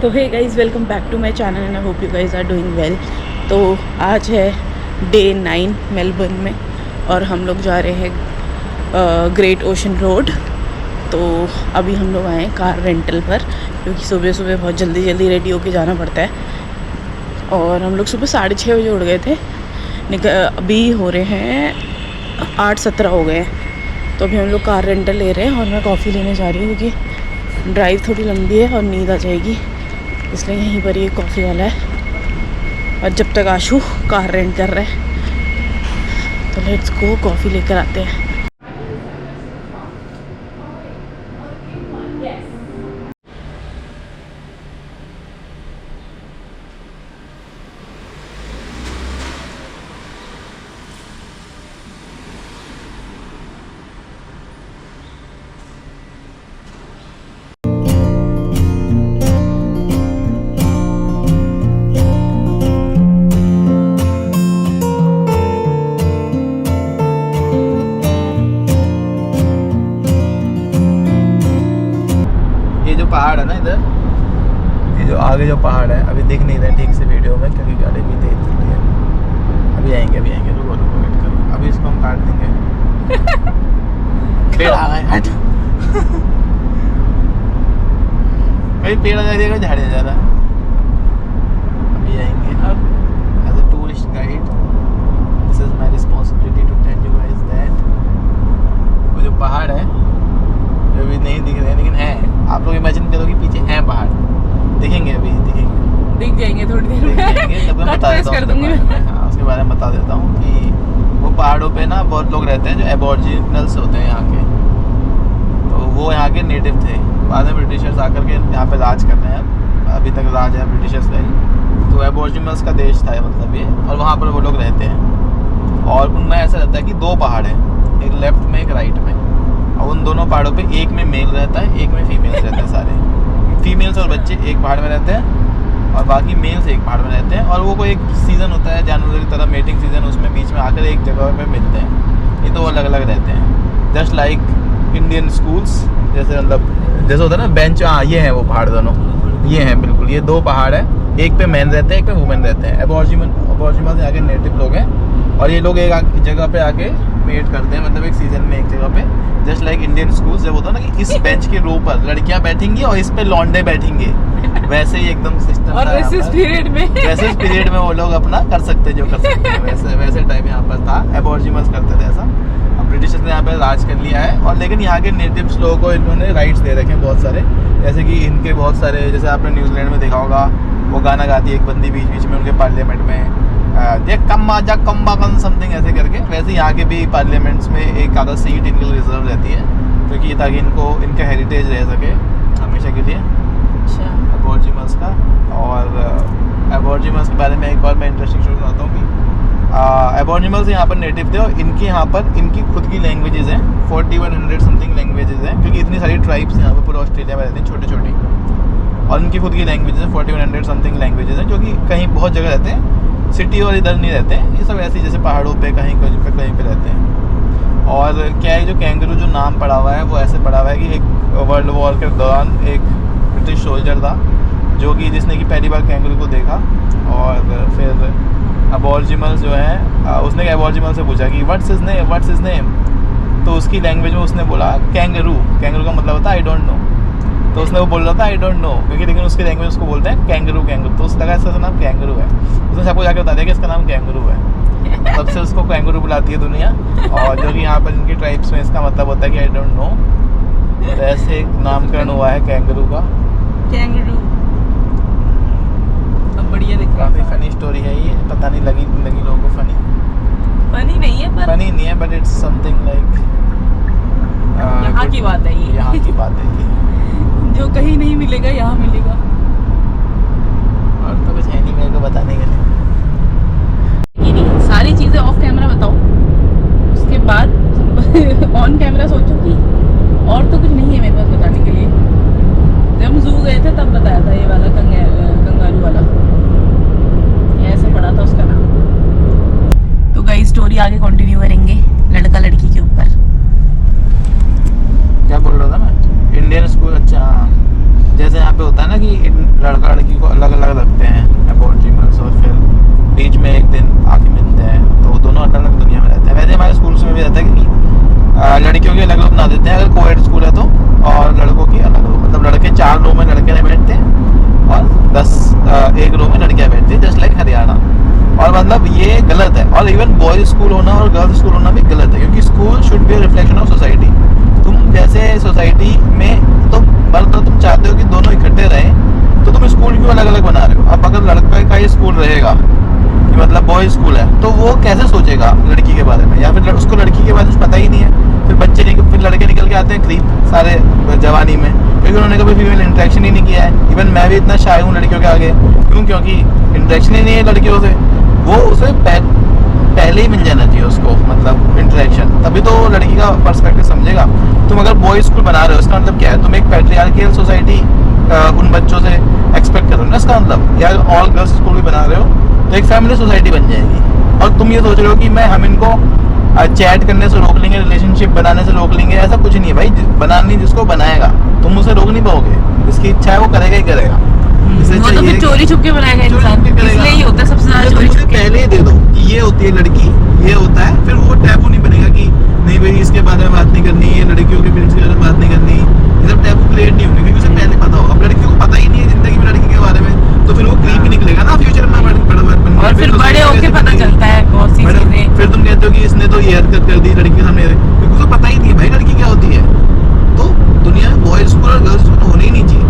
तो hey guys, welcome back to my channel and I hope you guys are doing well. तो आज है day 9 Melbourne में और हम लोग जा रहे हैं ग्रेट ओशन रोड। तो अभी हम लोग आए हैं कार रेंटल पर, क्योंकि सुबह सुबह बहुत जल्दी रेडी होके जाना पड़ता है। और हम लोग सुबह 6:30 बजे उठ गए थे, अभी हो रहे हैं 8:17 हो गए हैं। तो अभी हम लोग कार रेंटल ले रहे हैं और मैं कॉफ़ी लेने जा रही हूँ, क्योंकि ड्राइव थोड़ी लंबी है और नींद आ जाएगी, इसलिए यहीं पर ये कॉफ़ी वाला है। और जब तक आशु कार रेंट कर रहा है तो लेट्स गो कॉफ़ी लेकर आते हैं। पहाड़ है ना इधर, ये जो आगे जो पहाड़ है अभी दिख नहीं रहा ठीक से वीडियो में, क्योंकि गाड़ी भी तेज चल रही है। अभी आएंगे रुको वेट करो, अभी इसको हम काट देंगे। पेड़ आ गए, हट। कहीं पेड़ आ जाएगा, झाड़ जा रहा है। अभी आएंगे। अब as a tourist guide this is my responsibility to tell you guys that वो जो पहाड़ है जो अभी नहीं दिख रहे हैं लेकिन है, आप लोग इमेजिन करो कि पीछे हैं पहाड़, दिखेंगे, अभी दिख जाएंगे थोड़ी देर में। तब मैं बता देता हूँ। हाँ, उसके बारे में बता देता हूँ कि वो पहाड़ों पे ना बहुत लोग रहते हैं जो एबॉर्जिनल्स होते हैं यहाँ के। तो वो यहाँ के नेटिव थे, बाद में ब्रिटिशर्स आकर के यहाँ पे राज कर रहे हैं। अभी तक राज है ब्रिटिशर्स का ही। तो एबॉर्जिनल्स का देश था मतलब ये, और वहाँ पर वो लोग रहते हैं। और उनमें ऐसा रहता है कि 2 पहाड़ हैं, एक लेफ्ट में एक राइट में। और उन दोनों पहाड़ों पे एक में मेल रहता है, एक में फीमेल रहते हैं। सारे फीमेल्स और बच्चे एक पहाड़ में रहते हैं और बाकी मेल्स एक पहाड़ में रहते हैं। और वो कोई एक सीज़न होता है जानवरों की तरह, मेटिंग सीज़न, उसमें बीच में आकर एक जगह पे मिलते हैं। ये तो अलग अलग रहते हैं, जस्ट लाइक इंडियन स्कूल्स जैसे, मतलब जैसे होता है ना बेंच। हाँ, ये हैं वो पहाड़ दोनों, ये हैं बिल्कुल। ये 2 पहाड़ है, एक पे मैन रहते हैं, एक पे वुमेन रहते हैं। एबॉर्जिनल से आगे नेटिव लोग हैं, और ये लोग एक जगह पे आके मेट करते हैं, मतलब एक सीजन में एक जगह पे। जस्ट लाइक इंडियन स्कूल्स जब होता है ना कि इस बेंच के रो पर लड़कियां बैठेंगी और इस पे लौंडे बैठेंगे, वैसे ही एकदम सिस्टम। और वैसे पीरियड में वो लोग अपना कर सकते जो कर सकते हैं, वैसे टाइप यहाँ पर था। एबॉर्जिनल्स करते थे ऐसा। अब ब्रिटिशर्स ने यहाँ पे राज कर लिया है, और लेकिन यहाँ के नेटिव्स लोगों को इन्होंने राइट्स दे रखे हैं बहुत सारे। जैसे कि इनके बहुत सारे, जैसे आपने न्यूजीलैंड में देखा होगा, वो गाना गाती है एक बंदी बीच बीच में उनके पार्लियामेंट में, देख कम्मा जा कम्बा कन समथिंग ऐसे करके। वैसे यहाँ के भी पार्लियामेंट्स में एक आधा सीट इनके लिए रिजर्व रहती है, क्योंकि ताकि इनको इनका हेरिटेज रह सके हमेशा के लिए एबॉर्जिनल्स का। और एबॉर्जिनल्स के बारे में एक और मैं इंटरेस्टिंग स्टोरी बताता हूँ कि एबॉर्जिनल्स यहाँ पर नेटिव थे, और इनके यहाँ पर इनकी खुद की लैंग्वेजेस हैं। 4100 समथिंग लैंग्वेजेस हैं, क्योंकि इतनी सारी ट्राइब्स यहाँ पर पूरे ऑस्ट्रेलिया में रहती हैं, छोटी छोटी। और इनकी खुद की लैंग्वेजेस हैं, 4100 समथिंग लैंग्वेजेस हैं, जो कि कहीं बहुत जगह रहते हैं, सिटी और इधर नहीं रहते हैं। ये सब ऐसे जैसे पहाड़ों पे कहीं पे रहते हैं। और क्या है, जो कैंगरू जो नाम पड़ा हुआ है वो ऐसे पड़ा हुआ है कि एक वर्ल्ड वॉर के दौरान एक ब्रिटिश सोल्जर था जो कि जिसने कि पहली बार कैंगरू को देखा। और फिर एबॉर्जिनल्स जो है, उसने एबॉर्जिनल से पूछा कि व्हाट्स हिज नेम। तो उसकी लैंग्वेज में उसने बोला कैंगरू का मतलब होता है आई डोंट नो। तो उसने वो बोल रहा था आई डोंट नो, क्योंकि लेकिन उसकी लैंग्वेज उसको बोलते हैं कैंगरू। तो उसने लगा इसका नाम कैंगरू है। उसने सबको जाकर बता दिया कि इसका नाम कैंगरू है। तब से उसको कैंगरू बुलाती है दुनिया। और जो कि यहाँ पर इनकी ट्राइब्स में इसका मतलब होता है कि आई डोंट नो। तो ऐसे एक नामकरण हुआ है कैंगरू का। अब बढ़िया दिख रहा है। काफ़ी फनी स्टोरी है ये, पता नहीं लगी लोगों को फनी नहीं है, बट इट्स समथिंग लाइक यहाँ की बात है ये। जो कहीं नहीं मिलेगा यहाँ मिलेगा। और तो कुछ है नहीं मेरे को बताने के लिए। सारी चीजें ऑफ कैमरा बताओ, उसके बाद ऑन कैमरा सोचो कि और तो कुछ नहीं है मेरे पास बताने के लिए। जब हम जू गए थे तब बताया था, ये वाला कंगारू वाला, ऐसे पड़ा था उसका नाम। तो गाइस स्टोरी आगे कंटिन्यू करेंगे लड़का लड़की के ऊपर। क्या बोल रहा था मैं? इंडियन स्कूल, अच्छा। जैसे यहाँ पे होता है ना कि लड़का लड़की को अलग अलग लगते हैं एबॉर्जिनल्स, और फिर बीच में एक दिन आके मिलते हैं, तो दोनों अलग अलग दुनिया में रहते हैं। वैसे हमारे स्कूल में भी रहता है कि लड़कियों के अलग अलग बना देते हैं अगर कोएड स्कूल है तो, और लड़कों की अलग अलग, मतलब लड़के 4 रो में लड़के नहीं बैठते हैं और एक रो में लड़कियाँ बैठती हैं, जस्ट लाइक हरियाणा। और मतलब ये गलत है, और इवन बॉयज स्कूल होना और गर्ल्स स्कूल होना भी गलत है, क्योंकि school should be reflection of society. तुम जैसे सोसाइटी में तो मतलब तुम चाहते हो कि दोनों इकट्ठे रहें, तो तुम स्कूल क्यों अलग अलग बना रहे हो? अब अगर लड़का का ही स्कूल रहेगा कि मतलब बॉयज स्कूल है, तो वो कैसे सोचेगा लड़की के बारे में, या फिर उसको लड़की के बारे में पता ही नहीं है। फिर लड़के निकल के आते हैं क्रीप सारे जवानी में, क्योंकि उन्होंने कभी फीमेल इंटरेक्शन ही नहीं किया है। इवन मैं भी इतना शाय हूँ लड़कियों के आगे, क्यों? क्योंकि इंटरेक्शन ही नहीं है लड़कियों से। वो उसे पहले ही मिल जाना चाहिए उसको, मतलब इंटरेक्शन, तभी तो लड़की का पर्सपेक्टिव समझेगा। तुम अगर बॉयज स्कूल बना रहे हो, इसका मतलब क्या है? तुम एक पैट्रियार्कियल सोसाइटी उन बच्चों से एक्सपेक्ट करो ना, इसका मतलब। या ऑल गर्ल्स स्कूल भी बना रहे हो तो एक फैमिली सोसाइटी बन जाएगी, और तुम ये सोच रहे हो कि हम इनको चैट करने से रोक लेंगे, रिलेशनशिप बनाने से रोक लेंगे। ऐसा कुछ नहीं है भाई, बनानी जिसको बनाएगा, तुम उसे रोक नहीं पाओगे। जिसकी इच्छा है वो करेगा ही करेगा। वो तो फिर चोरी छुप के बनाएगा इंसान, इसलिए ही होता है सबसे ज्यादा चोरी छुप के। पहले ही दे दो कि ये होती है लड़की, ये होता है, फिर वो टैबू नहीं बनेगा कि नहीं भाई इसके बारे में बात नहीं करनी, ये लड़कियों के फीलिंग्स के बारे में बात नहीं करनी। ये सब टैबू क्रिएट नहीं होंगे, क्योंकि उसे पहले पता होगा। अब लड़कियों को पता ही नहीं है जिंदगी में लड़की के बारे में, तो फिर वो क्रीप ही निकलेगा ना फ्यूचर में। और फिर बड़े होके पता चलता है कौन सी चीजें। फिर तुम कहते हो कि इसने तो ये हरकत कर दी लड़की के सामने, क्योंकि उसे पता ही नहीं है भाई लड़की क्या होती है। तो दुनिया में बॉयज स्कूल और गर्ल्स स्कूल होने ही नहीं चाहिए,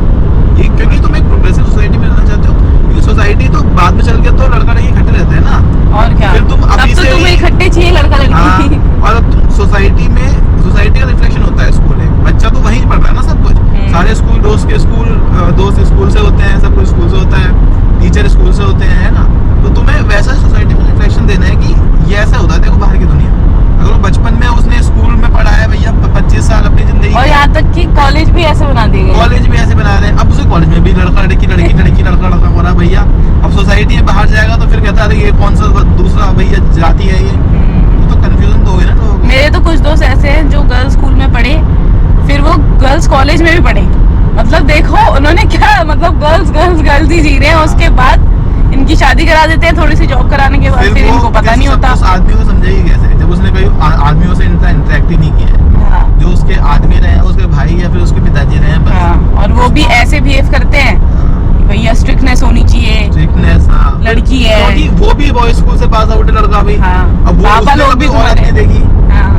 ये क्योंकि तुम एक प्रोग्रेसिव सोसाइटी में रहना चाहते हो। क्योंकि सोसाइटी तो बाद में चल के तो लड़का लड़की इकट्ठे रहते हैं ना, और क्या। फिर तुम अभी तो से तुम्हें इकट्ठे चाहिए लड़का लड़की। और अब तुम सोसाइटी का रिफ्लेक्शन होता है स्कूल है, बच्चा तो वहीं पढ़ रहा है ना सब कुछ। सारे स्कूल दोस्त स्कूल से होते हैं, सब कुछ स्कूल से होता है, टीचर स्कूल से होते हैं, है ना। तो तुम्हें वैसा सोसाइटी में रिफ्लेक्शन देना है कि ये ऐसा होता है, देखो बाहर की दुनिया। अगर वो बचपन में उसने स्कूल में पढ़ा है भैया 25 साल अपनी जिंदगी, और यहाँ तक कि कॉलेज भी ऐसे बना दिए गए, कॉलेज भी ऐसे बना रहे हैं। अब उसे कॉलेज में भी लड़का लड़की लड़की लड़की लड़का लड़का हो रहा भैया। अब सोसाइटी में बाहर जाएगा तो फिर कहता है ये कौन सा दूसरा भैया जाति है ये, तो कंफ्यूजन तो हो ना लोगों को। मेरे तो कुछ दोस्त ऐसे हैं जो गर्ल्स स्कूल में पढ़े, फिर वो गर्ल्स कॉलेज में भी पढ़े। मतलब देखो उन्होंने क्या, मतलब गर्ल्स ही जी रहे हैं। उसके बाद इनकी शादी करा देते हैं, थोड़ी सी जॉब कराने के बाद फिर इनको पता नहीं होता। उस आदमी को समझेगी कैसे जब उसने कोई आदमियों से इंटरेक्ट ही नहीं किया है। हाँ। जो उसके आदमी रहे हैं, उसके भाई या फिर उसके पिताजी रहे हैं बस। हाँ। और वो भी ऐसे बिहेव करते हैं, भैया स्ट्रिक्टनेस होनी चाहिए, स्ट्रिक्टनेस। हाँ। लड़की है, क्योंकि वो भी बॉय स्कूल से पास आउट है लड़का भी। हाँ। अब वो पापा लोग भी औरत नहीं देगी। हाँ।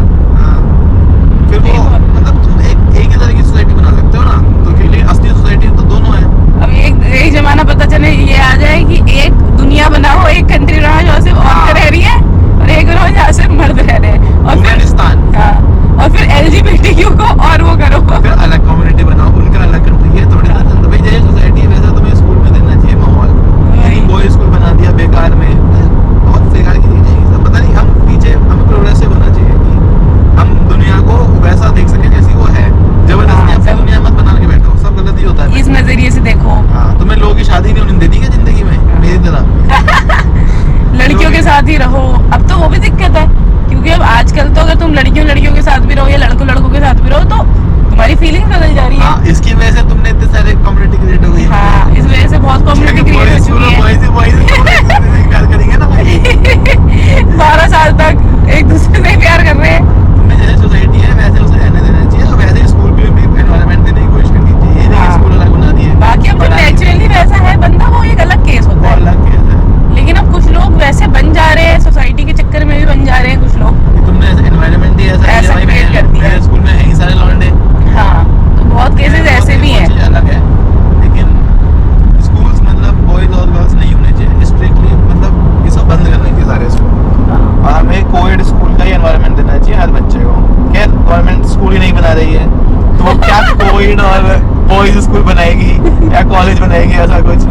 फिर वो मतलब तुम एक ही तरह की सोसाइटी बना सकते हो ना, तो के लिए असली सोसाइटी तो दोनों है। अब एक जमाना पता चले ये आ जाए कि एक दुनिया बनाओ, एक कंट्री बनाओ जहाँ से औरतें रह रही है, और एक बनाओ जहाँ से मर्द रह रहे हैं, और फिर LGBTQ को और वो करो, फिर अलग कम्युनिटी बनाओ, उनका अलग कंट्री है। थोड़ी ना चलता भाई, जैसे सोसाइटी है वैसा तुम्हें स्कूल में देना चाहिए माहौल। बॉय स्कूल बना दिया बेकार में, बहुत बेकार की चीजें हैं। पता नहीं हम पीछे, हमें प्रोग्रेसिव होना चाहिए कि हम दुनिया को वैसा देख सके जैसी वो है। जबरदस्ती अपनी दुनिया मत बना के बैठो, सब गलत ही होता है। इस नजरिए से देखो। हाँ, तुम्हें लोगों की शादी नहीं होने देती क्या जिंदगी में, मेरी तरह। लड़कियों के साथ ही रहो। अब तो वो भी दिक्कत है, क्योंकि अब आजकल तो अगर तुम लड़कियों के साथ भी रहो या लड़कों के साथ भी रहो, तो तुम्हारी फीलिंग बदल जा रही है। हाँ, इसकी वजह से तुमने इतने सारे कम्युनिटी क्रिएट हो गई। हाँ, इस वजह से बहुत कम्युनिटी क्रिएट हो चुकी है। प्यार करेंगे ना भाई। 12 साल तक एक दूसरे से प्यार कर रहे हैं। तुम्हें जैसे सोसाइटी है वैसे उसे रहने देना चाहिए, और वैसे स्कूल में भी एनवायरनमेंट देने की कोशिश करनी चाहिए। ये नहीं स्कूल अलग बना दिए। बाकी अब नेचुरली वैसा है बंदा, वो एक अलग केस होता है, अलग केस है। लेकिन अब कुछ लोग वैसे बन जा रहे हैं, सोसाइटी के चक्कर में भी बन जा रहे हैं कुछ लोग। तुमने ऐसा एनवायरनमेंट ही ऐसा क्रिएट कर दिया। मेरे स्कूल में है ही सारे लौंडे। हाँ, तो बहुत केसेस ऐसे भी हैं। अलग है, लेकिन स्कूल्स मतलब बॉयज और गर्ल्स नहीं होने चाहिए स्ट्रिक्टली, मतलब ये सब बंद करने चाहिए सारे स्कूल। और हमें कोएड स्कूल का ही एनवायरनमेंट देना चाहिए हर बच्चे को। खैर गवर्नमेंट स्कूल ही नहीं बना रही है, तो वो क्या कोएड और बॉयज स्कूल बनाएगी या कॉलेज बनाएगी, ऐसा कुछ।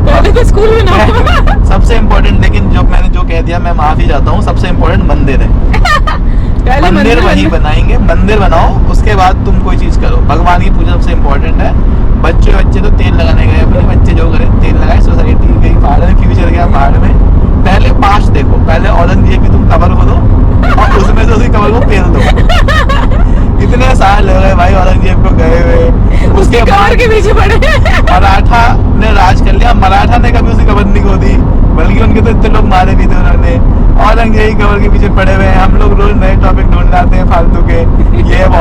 पहले तो स्कूल में ना सबसे इम्पोर्टेंट, लेकिन जो मैंने जो कह दिया मैं माफी चाहता हूँ, सबसे इम्पोर्टेंट मंदिर है। मंदिर वही बनाएंगे, मंदिर बनाओ, उसके बाद तुम कोई चीज करो। भगवान की पूजा सबसे इम्पोर्टेंट है। बच्चे तो तेल लगाने गए, अपने बच्चे जो करे तेल लगाए, सोसाइटी गई पहाड़ में, फ्यूचर गया पहाड़ में। पहले पास्ट देखो, पहले औरंगजेब की तुम कबर को दो और उसमें से उसी कबर को पेल दो। इतने साल हो गए भाई औरंगजेब को गए हुए, उसके कवर के पीछे पड़े। मराठा ने राज कर लिया, मराठा ने कभी उसकी कबर नहीं खोदी, बल्कि उनके तो इतने लोग मारे भी थे उन्होंने। औरंगजेब कबर के पीछे पड़े हुए हैं। हम लोग रोज नए टॉपिक ढूंढ लाते हैं फालतू के। ये अब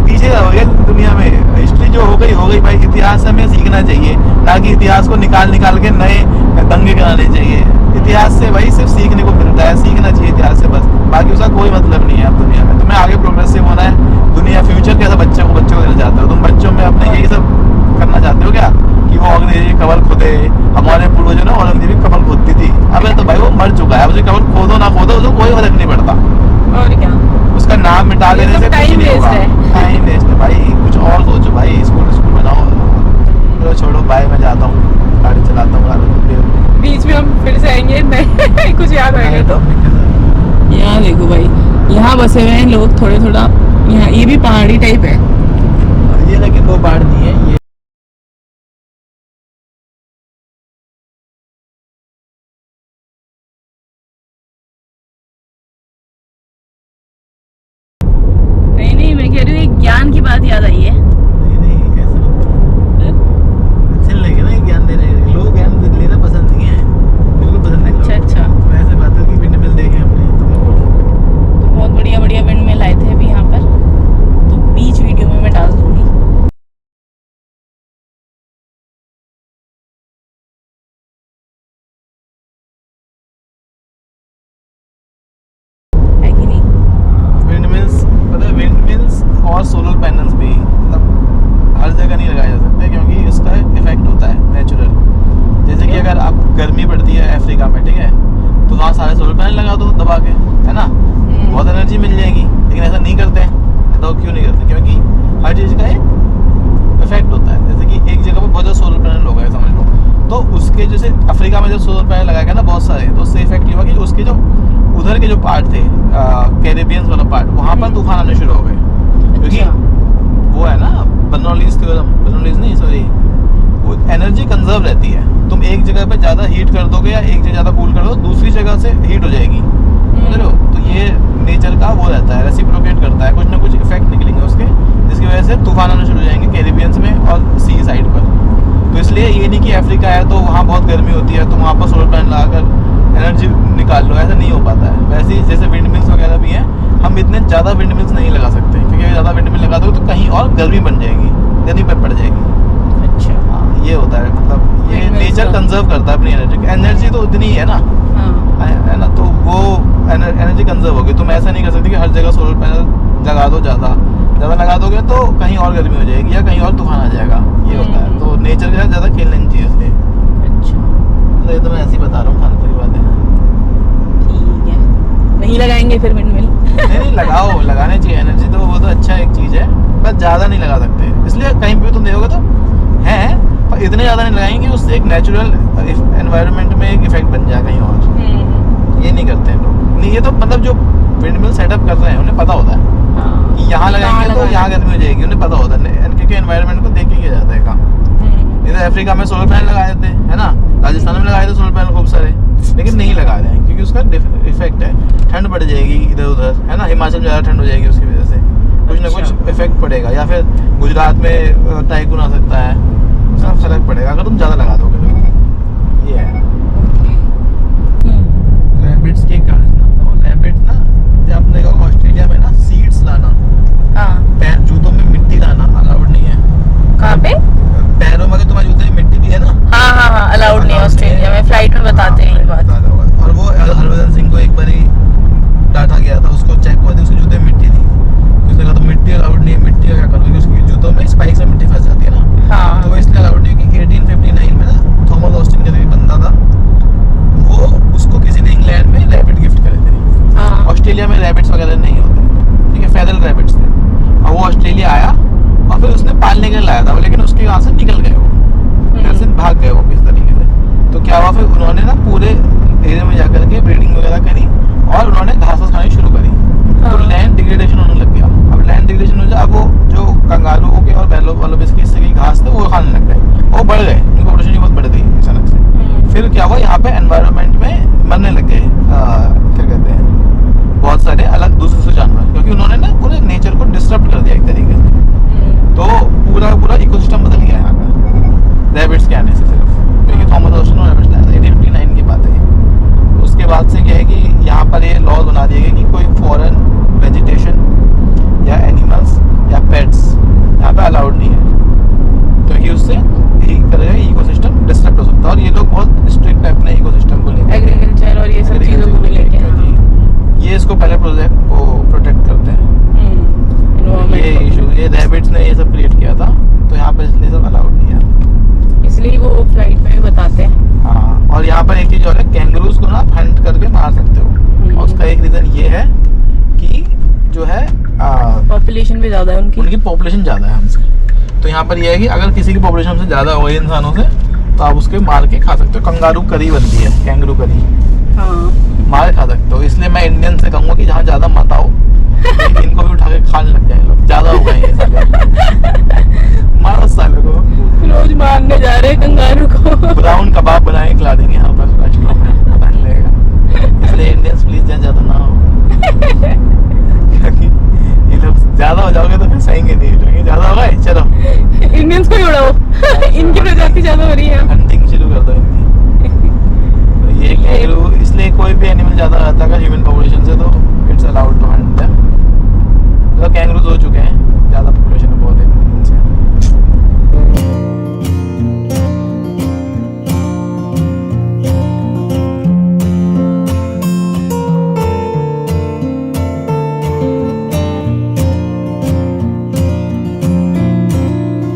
पीछे हो गया दुनिया में। हिस्ट्री जो हो गई भाई। इतिहास हमें सीखना चाहिए, ना कि इतिहास को निकाल के नए दंगे कराने चाहिए। इतिहास से भाई सिर्फ सीखने को मिलता है, सीखना चाहिए इतिहास से बस, बाकी उसका कोई मतलब नहीं है अब दुनिया में। तुम्हें आगे प्रोग्रेसिव होना है, दुनिया फ्यूचर कैसा बच्चों को देना चाहते हो तुम? बच्चों में अपने यही सब करना चाहते हो क्या, कि वो औरंगजेब कबर खोदे? हमारे पूर्वजों ने औरंगजेब कबर खोदती थी। अबे तो भाई वो मर चुका है, उसे कबर खोदो ना खोदो उसको कोई फर्क नहीं पड़ता। और क्या, उसका नाम मिटा देने से टाइम वेस्ट है। टाइम वेस्ट है भाई, कुछ और सोचो भाई। स्कूल बनाओ। चलो छोड़ो, बाय, मैं जाता हूँ, गाड़ी चलाता हूँ। बीच में हम फिर से आएंगे, नहीं कुछ याद आएगा तो। यहाँ देखो भाई, यहाँ बसे हुए हैं लोग थोड़ा। यहाँ ये भी पहाड़ी टाइप है ये, लेकिन वो पहाड़ नहीं है ये। नहीं, मैं कह रही हूँ एक ज्ञान की बात याद आई है। नहीं ऐसा अच्छा लगे ना ज्ञान देने। लोग ज्ञान लेना पसंद नहीं है, बिल्कुल पसंद नहीं। अच्छा, वैसे बात है कि विंड मिल देखे हमने तो बहुत बढ़िया विंड मिल आए थे अभी यहाँ पर, तो बीच वीडियो में मैं डाल दूंगी। है कि नहीं? विंड मिल्स, मतलब विंड मिल्स और सोलर पैनल्स भी मतलब हर जगह नहीं लगाए जा सकते, क्योंकि इसका इफेक्ट होता है नेचुरल। जैसे कि अगर आप गर्मी पड़ती है अफ्रीका में, ठीक है, तो वहाँ सारे सोलर पैनल लगा दो दबा के, है ना, बहुत एनर्जी मिल जाएगी। लेकिन ऐसा नहीं करते हैं। तो क्यों नहीं करते? क्योंकि हर चीज़ का एक इफेक्ट होता है। जैसे कि एक जगह पर बहुत ज़्यादा सोलर पैनल हो गए समझ लो, तो उसके जैसे अफ्रीका में जब सोलर पैनल लगाया गया ना बहुत सारे, तो उससे इफेक्ट ये हुआ कि उसके जो उधर के जो पार्ट थे, कैरेबियंस वाला पार्ट, वहाँ पर तूफान आने शुरू हो गए। क्योंकि वो है ना बर्नौलीज थ्योरम, बर्नौलीज नहीं सॉरी, वो एनर्जी कंजर्व रहती है। तुम एक जगह पे ज़्यादा हीट कर दोगे या एक जगह ज़्यादा कूल कर दो, दूसरी जगह से हीट हो जाएगी, समझ रहे हो? तो ये नेचर का वो रहता है, रेसिप्रोकेट करता है, कुछ ना कुछ इफेक्ट निकलेंगे उसके, जिसकी वजह से तूफान आने शुरू हो जाएंगे कैरेबियंस में और सी साइड पर। तो इसलिए ये नहीं कि अफ्रीका है तो वहाँ बहुत गर्मी होती है तो वहाँ पर सोलर पैनल लगाकर एनर्जी निकाल लो, ऐसा नहीं हो पाता है। वैसे ही जैसे विंड मिल्स वगैरह भी हैं, हम इतने ज़्यादा विंड मिल्स नहीं लगा सकते, क्योंकि अगर ज़्यादा विंड मिल लगा दो तो कहीं और गर्मी बन जाएगी, गर्मी पर पड़ जाएगी। अच्छा, हाँ, ये होता है, मतलब ये नेचर कंजर्व करता है अपनी एनर्जी। एनर्जी तो उतनी ही है ना, है ना, तो वो एनर्जी कंजर्व होगी। तुम ऐसा नहीं कर सकते कि हर जगह सोलर पैनल लगा दो, ज़्यादा लगा दोगे तो कहीं और गर्मी हो जाएगी या कहीं और तूफान आ जाएगा, ये होता है। तो नेचर के साथ ज़्यादा खेलना नहीं चाहिए इसलिए। अच्छा, तो ये तो मैं ऐसे ही बता रहा हूँ, फालतू की बातें। ठीक है, नहीं लगाएंगे फिर विंड मिल। नहीं लगाओ, लगाने चाहिए। एनर्जी तो वो तो अच्छा एक चीज़ है, पर ज़्यादा नहीं लगा सकते। इसलिए कहीं भी तुम देखोगे तो है, पर इतने ज़्यादा नहीं लगाएंगे उससे एक नेचुरल एनवायरनमेंट में एक इफेक्ट बन जाए कहीं और। ये नहीं करते हैं लोग। नहीं, ये तो मतलब जो विंड मिल सेटअप कर रहे हैं उन्हें पता होता है कि यहाँ लगाएंगे तो यहाँ गर्मी हो जाएगी, उन्हें पता होता है, क्योंकि एनवायरनमेंट को देख के किया जाता है काम। इधर अफ्रीका में सोलर पैनल लगाए थे, है ना, राजस्थान में लगाए थे सोलर पैनल खूब सारे, लेकिन नहीं लगा रहे हैं क्योंकि उसका इफेक्ट है। ठंड बढ़ जाएगी इधर उधर, है ना, हिमाचल में ज़्यादा ठंड हो जाएगी उसकी वजह से, कुछ ना कुछ इफेक्ट पड़ेगा। या फिर गुजरात में टाइफून आ सकता है, उसका फर्क पड़ेगा अगर तुम ज़्यादा लगा दोगे। ये है रैबिट्स की कहानी सुनाता हूँ। रैबिट्स ना, जब अपने ऑस्ट्रेलिया में ना सीड्स लाना, पैर जूतों में मिट्टी लाना अलाउड नहीं है। कहाँ पे? पैरों में, अगर तुम्हारे जूते में मिट्टी भी है ना, हाँ, अलाउड नहीं है ऑस्ट्रेलिया में। फ्लाइट में बताते हैं ये बात। और वो हरभजन सिंह को एक बार ही डांटा गया था, उसको चेक हुआ था, उसके जूते में मिट्टी थी, उसने कहा तो मिट्टी अलाउड नहीं है, मिट्टी का क्या करोगे, उसके जूतों में स्पाइक्स में मिट्टी फंस जाती है ना। हाँ, तो इसलिए अलाउड नहीं है कि 1859 में ना ये है कि जो है पॉपुलेशन भी ज़्यादा है उनकी पॉपुलेशन ज़्यादा है हमसे। तो यहाँ पर ये है कि अगर किसी की पॉपुलेशन हमसे ज़्यादा हो गई इंसानों से तो आप उसके मार के खा सकते हो। कंगारू करी बनती है, कैंगरू करी, हाँ मार खा सकते हो। इसलिए मैं इंडियन से कहूँगा कि जहाँ ज़्यादा मत आओ, इनको भी उठा के खाने लग जाए लोग, ज़्यादा हो गए ये साले। मारो साले को, रोज मारने जा रहे हैं कंगारू को। ब्राउन कबाब बना के खिला देंगे यहाँ पर रेस्टोरेंट में, पता नहीं लगेगा। इसलिए इंडियंस प्लीज ज़्यादा ना हो, क्योंकि ये लोग ज़्यादा हो जाओगे तो फिर सहेंगे नहीं, ज़्यादा हो गए चलो इंडियंस को ही उड़ाओ। इनकी प्रजाति ज्यादा हो रही है। हंटिंग शुरू कर दो इनकी। तो ये कैंगरू, इसलिए कोई भी एनिमल ज़्यादा रहता है ह्यूमन पॉपुलेशन से तो it's allowed to hunt them. तो कैंगरूज हो चुके हैं